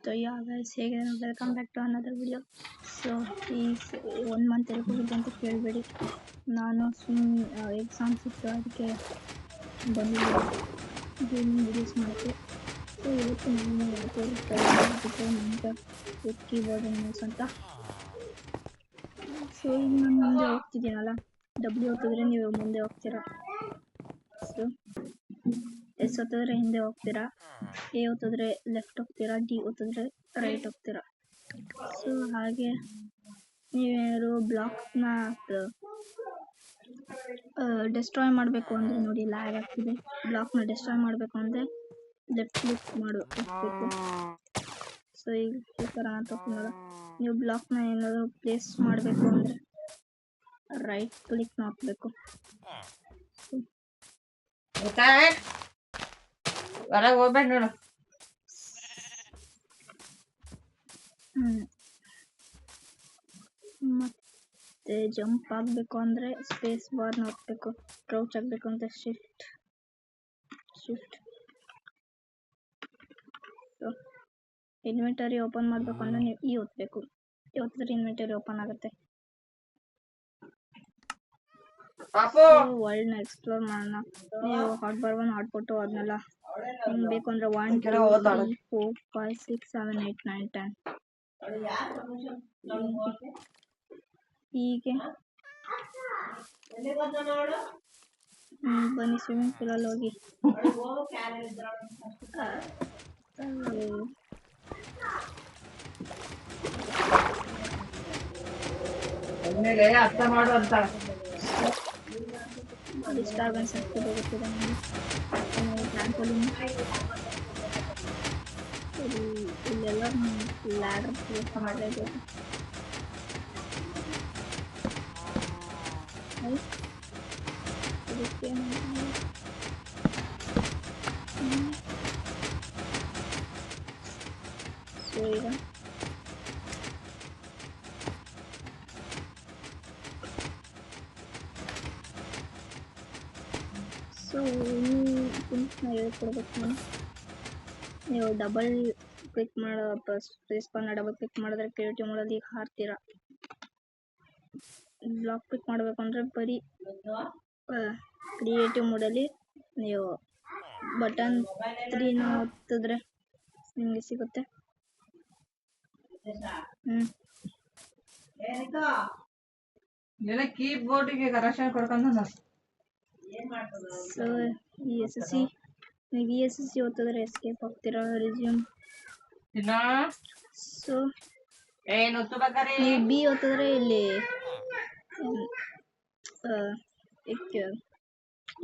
So yeah guys, welcome back to another video. So please 1 month ಹೋಗಿದ್ದೆ ಅಂತ ಕೇಳಬೇಡಿ. ನಾನು exams ಇತ್ತು ಅದಕ್ಕೆ ಬಂದಿದ್ದೆ ಗೇಮಿಂಗ್ ವಿಡಿಯೋಸ್ ಮಾಡೋಕ್ಕೆ. ಸೊ ಇವತ್ತು ನಾನು ತೋರಿಸ್ತಾ ಇದ್ದೀನಿ ಕೀಬೋರ್ಡ್ ನ್ಯೂಸ್ ಅಂತ. ಸೊ ಈಗ ನಾನು ಮುಂದೆ ಹೋಗ್ತಿದ್ದೀನಲ್ಲ, ಡಬ್ಲ್ಯೂ ಒತ್ತಿದ್ರೆ ನೀವು ಮುಂದೆ ಹೋಗ್ತೀರಾ, ಸೊ ಎಸ್ ಒತ್ತಿದ್ರೆ ಹಿಂದೆ ಹೋಗ್ತೀರಾ, ಎ ಒತ್ತಿದ್ರೆ ಲೆಫ್ಟ್ ಹೋಗ್ತೀರಾ, ಡಿ ಒತ್ತಿದ್ರೆ ರೈಟ್ ಹೋಗ್ತೀರಾ. ಸೊ ಹಾಗೆ ನೀವೇನಾದ್ರು ಬ್ಲಾಕ್ನ ಡೆಸ್ಟ್ರಾಯ್ ಮಾಡಬೇಕು ಅಂದರೆ ನೋಡಿ, ಲ್ಯಾಗ್ ಆಗ್ತಿದೆ. ಬ್ಲಾಕ್ನ ಡೆಸ್ಟ್ರಾಯ್ ಮಾಡಬೇಕು ಅಂದರೆ ಲೆಫ್ಟ್ ಕ್ಲಿಕ್ ಮಾಡಬೇಕು. ಸೊ ಈಗ ಈ ಥರ ತೋರಿಸ್ತೀನಲ್ಲ, ನೀವು ಬ್ಲಾಕ್ನ ಏನಾದರೂ ಪ್ಲೇಸ್ ಮಾಡಬೇಕು ಅಂದರೆ ರೈಟ್ ಕ್ಲಿಕ್ ಹಾಕಬೇಕು. ಹೊರಗೆ ಹೋಗ್ಬೇಡ ನೋಡು. ಮತ್ತೆ ಜಂಪ್ ಆಗಬೇಕು ಅಂದರೆ ಸ್ಪೇಸ್ ಬಾರ್ನ ಹಾಕಬೇಕು. ಕ್ರೌಚ್ ಆಗಬೇಕು ಅಂತ ಶಿಫ್ಟ್. ಇನ್ವೆಂಟರಿ ಓಪನ್ ಮಾಡಬೇಕು ಅಂದರೆ ನೀವು ಈ ಒತ್ತಬೇಕು. ಈ ಒತ್ತಿದ್ರೆ ಇನ್ವೆಂಟರಿ ಓಪನ್ ಆಗುತ್ತೆ. ವರ್ಲ್ಡ್ನ ಎಕ್ಸ್ಪ್ಲೋರ್ ಮಾಡೋಣ. ನೀವು ಹಾಟ್ ಬಾರ್ 1 ಹಾಟ್ಬಿಟ್ಟು ಅದನ್ನೆಲ್ಲ ನಿಮ್ಗೆ ಬೇಕು ಅಂದರೆ 1 2 3 4 5 6 7 8 9 10 ಹೀಗೆ ಬನ್ನಿ ಸ್ವಿಮ್ಮಿಂಗ್ ಪೂಲಲ್ಲಿ ಹೋಗಿ ಅರ್ಥ ಮಾಡು ಅಂತ ಡಿಸ್ಟರ್ಬೆನ್ಸ್ ಹೋಗುತ್ತಿದೆ ನನಗೆ. ಇಲ್ಲೆಲ್ಲ ಲ್ಯಾಡರ್ ಪ್ಲೇಸ್ ಮಾಡಲೇಬೇಕು. ಅದಕ್ಕೆ ಸೊ ಈಗ ಸೊ ಹೇಳ್ಕೊಡ್ಬೇಕು ನಾನು. ನೀವು ಡಬಲ್ ಕ್ಲಿಕ್ ಮಾಡೋ ಸ್ಪೇಸ್ ಬಾರ್ನ ಡಬಲ್ ಕ್ಲಿಕ್ ಮಾಡಿದ್ರೆ ಕ್ರಿಯೇಟಿವ್ ಮೋಡಲ್ಲಿ ಈಗ ಹಾರ್ತೀರಾ. ಬ್ಲಾಕ್ ಕ್ಲಿಕ್ ಮಾಡಬೇಕು ಅಂದರೆ ಬರೀ ಕ್ರಿಯೇಟಿವ್ ಮೋಡಲ್ಲಿ ನೀವು ಬಟನ್ 3ನ ಒತ್ತಿದ್ರೆ ನಿಮಗೆ ಸಿಗುತ್ತೆ. ಕೀಬೋರ್ಡಿಗೆ ಕನೆಕ್ಷನ್ ಕೊಡ್ಕೊಂಡು ಸೊ ನೀವು ESC ಒತ್ತಿದ್ರೆ ಎಸ್ಕೇಪ್ ಆಗ್ತೀರಾ. ರಿಸ್ಯೂಮ್. ಸೊ ನೀವು ಬಿ ಒತ್ತಿದ್ರೆ ಇಲ್ಲಿ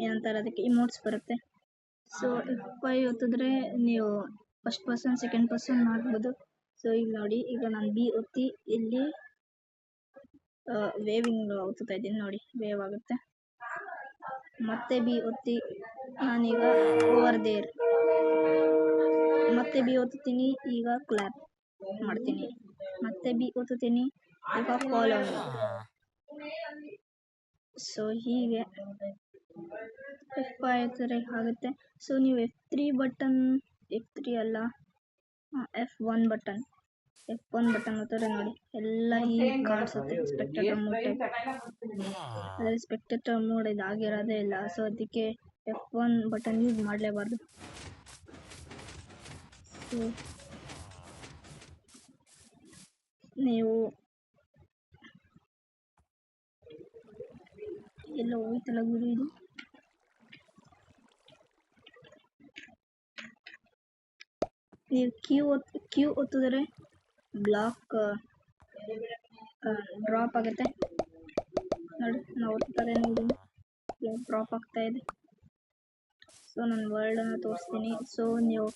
ಏನಂತಾರೆ ಅದಕ್ಕೆ ಇಮೋಟ್ಸ್ ಬರುತ್ತೆ. ಸೊ F5 ಒತ್ತಿದ್ರೆ ನೀವು ಫಸ್ಟ್ ಪರ್ಸನ್ ಸೆಕೆಂಡ್ ಪರ್ಸನ್ ಮಾಡ್ಬೋದು. ಸೊ ಈಗ ನೋಡಿ, ಈಗ ನಾನು ಬಿ ಒತ್ತಿ ಇಲ್ಲಿ ವೇವಿಂಗ್ ಒತ್ತುತ್ತಾ ಇದ್ದೀನಿ ನೋಡಿ, ವೇವ್ ಆಗುತ್ತೆ. ಮತ್ತೆ ಬಿ ಒತ್ತಿ ನಾನೀಗ ಓವರ್ ದೇರ್, ಮತ್ತೆ ಬಿ ಒತ್ತುತ್ತೀನಿ, ಈಗ ಕ್ಲಾಪ್ ಮಾಡ್ತೀನಿ. ಮತ್ತೆ ಬಿ ಒತ್ತುತ್ತೀನಿ, ಈಗ ಫಾಲೋ. ಸೊ ಹೀಗೆ F5 ಒತ್ತಿದ್ರೆ ಆಗುತ್ತೆ. ಸೊ ನೀವು F3 ಬಟನ್, F3 ಅಲ್ಲ, F1 ಬಟನ್ ಒತ್ತಿದ್ರೆ ನೋಡಿ ಎಲ್ಲ ಹೀಗೆ ಕಾಣಿಸುತ್ತೆ. ಸ್ಪೆಕ್ಟೇಟರ್ ಮೋಡ್ ಇದಾಗಿರೋದೇ ಇಲ್ಲ. ಸೊ ಅದಕ್ಕೆ F1 ಬಟನ್ ಯೂಸ್ ಮಾಡಲೇಬಾರ್ದು. ಸೊ ನೀವು ಎಲ್ಲ ಹೋಯ್ತಲ್ಲ ಗುರು ಇದು. ನೀವು ಕ್ಯೂ ಒತ್ತಿದ್ರೆ ಬ್ಲಾಕ್ ಡ್ರಾಪ್ ಆಗುತ್ತೆ ನೋಡಿ. ನಾವು ಒತ್ತಾರೆ ನೋಡಿ, ಡ್ರಾಪ್ ಆಗ್ತಾ ಇದೆ. ಸೊ ನಾನು ವರ್ಲ್ಡನ್ನು ತೋರಿಸ್ತೀನಿ. ಸೊ ನೀವು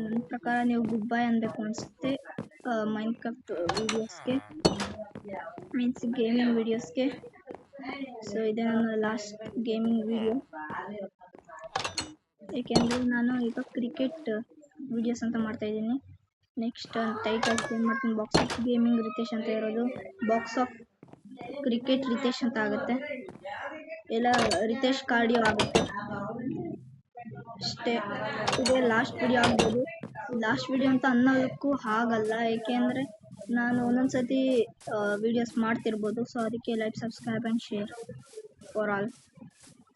ನನ್ನ ಪ್ರಕಾರ ನೀವು ಗುಡ್ ಬೈ ಅನ್ಬೇಕು ಅನಿಸುತ್ತೆ ಮೈನ್ಕ್ರಾಫ್ಟ್ ವಿಡಿಯೋಸ್ಗೆ, ಮೀನ್ಸ್ ಗೇಮಿಂಗ್ ವಿಡಿಯೋಸ್ಗೆ. ಸೊ ಇದೇ ನನ್ನ ಲಾಸ್ಟ್ ಗೇಮಿಂಗ್ ವಿಡಿಯೋ, ಏಕೆಂದರೆ ನಾನು ಈಗ ಕ್ರಿಕೆಟ್ ವಿಡಿಯೋಸ್ ಅಂತ ಮಾಡ್ತಾ ಇದ್ದೀನಿ. ನೆಕ್ಸ್ಟ್ ಟೈಟಲ್ ಚೇಂಜ್ ಮಾಡ್ತೀನಿ. ಬಾಕ್ಸ್ ಆಫ್ ಗೇಮಿಂಗ್ ರಿತೇಶ್ ಅಂತ ಇರೋದು ಬಾಕ್ಸ್ ಆಫ್ ಕ್ರಿಕೆಟ್ ರಿತೇಶ್ ಅಂತ ಆಗುತ್ತೆ. ಎಲ್ಲ ರಿತೇಶ್ ಕಾರ್ಡಿಯೋ ಆಗುತ್ತೆ ಅಷ್ಟೇ. ಇದೇ ಲಾಸ್ಟ್ ವಿಡಿಯೋ ಆಗ್ಬೋದು. ಲಾಸ್ಟ್ ವಿಡಿಯೋ ಅಂತ ಅನ್ನೋದಕ್ಕೂ ಆಗಲ್ಲ, ಏಕೆಂದರೆ ನಾನು ಒಂದೊಂದ್ಸತಿ ವಿಡಿಯೋಸ್ ಮಾಡ್ತಿರ್ಬೋದು. ಸೊ ಅದಕ್ಕೆ like, subscribe and share for all.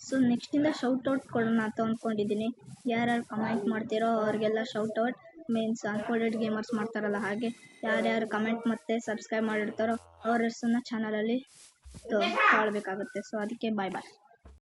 So ನೆಕ್ಸ್ಟಿಂದ ಶೌಟೌಟ್ ಕೊಡೋಣ ಅಂತ ಅಂದ್ಕೊಂಡಿದ್ದೀನಿ. ಯಾರ್ಯಾರು ಕಮೆಂಟ್ ಮಾಡ್ತೀರೋ ಅವ್ರಿಗೆಲ್ಲ ಶೌಟೌಟ್, ಮೀನ್ಸ್ ಅನ್ಕೋಡೆಡ್ ಗೇಮರ್ಸ್ ಮಾಡ್ತಾರಲ್ಲ ಹಾಗೆ ಯಾರ್ಯಾರು ಕಮೆಂಟ್ ಮತ್ತು ಸಬ್ಸ್ಕ್ರೈಬ್ ಮಾಡಿರ್ತಾರೋ ಅವ್ರ ಹೆಸರನ್ನ ಚಾನಲಲ್ಲಿ ತಾಳ್ಬೇಕಾಗುತ್ತೆ. ಸೊ ಅದಕ್ಕೆ ಬಾಯ್ ಬಾಯ್.